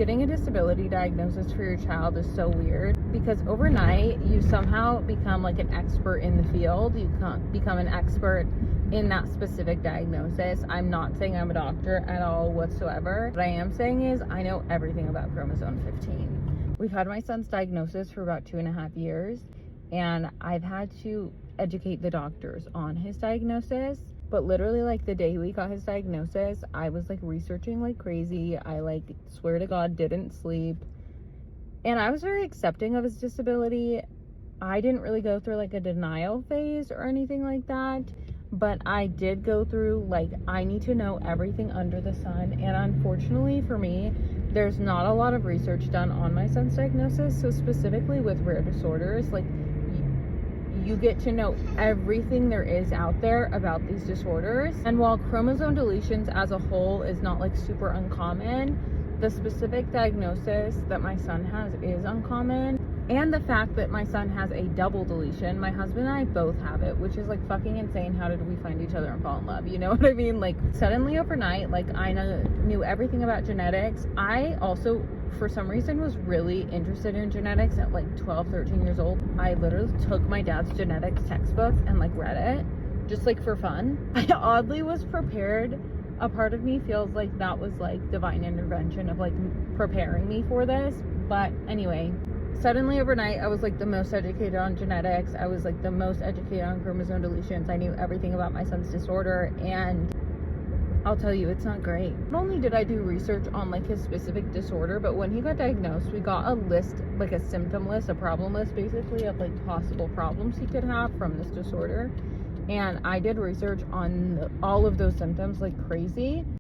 getting a disability diagnosis for your child is so weird because overnight you somehow become like an expert in the field. You become an expert in that specific diagnosis. I'm not saying I'm a doctor at all whatsoever. What I am saying is I know everything about chromosome 15. We've had my son's diagnosis for about 2.5 years, and I've had to educate the doctors on his diagnosis. But literally, like, the day we got his diagnosis, I was like researching like crazy. I like swear to God didn't sleep, and I was very accepting of his disability. I didn't really go through like a denial phase or anything like that, but I did go through like, I need to know everything under the sun. And unfortunately for me, there's not a lot of research done on my son's diagnosis. So specifically with rare disorders, like, you get to know everything there is out there about these disorders. And while chromosome deletions as a whole is not like super uncommon, the specific diagnosis that my son has is uncommon. And the fact that my son has a double deletion, my husband and I both have it, which is like fucking insane. How did we find each other and fall in love? You know what I mean? Like, suddenly overnight, like, I knew everything about genetics. I also, for some reason, was really interested in genetics at like 12, 13 years old. I literally took my dad's genetics textbook and like read it just like for fun. I oddly was prepared. A part of me feels like that was like divine intervention of like preparing me for this. But anyway, suddenly overnight, I was like the most educated on genetics. I was like the most educated on chromosome deletions. I knew everything about my son's disorder, and I'll tell you, it's not great. Not only did I do research on like his specific disorder, but when he got diagnosed, we got a list, like a symptom list, a problem list basically, of like possible problems he could have from this disorder. And I did research on all of those symptoms like crazy.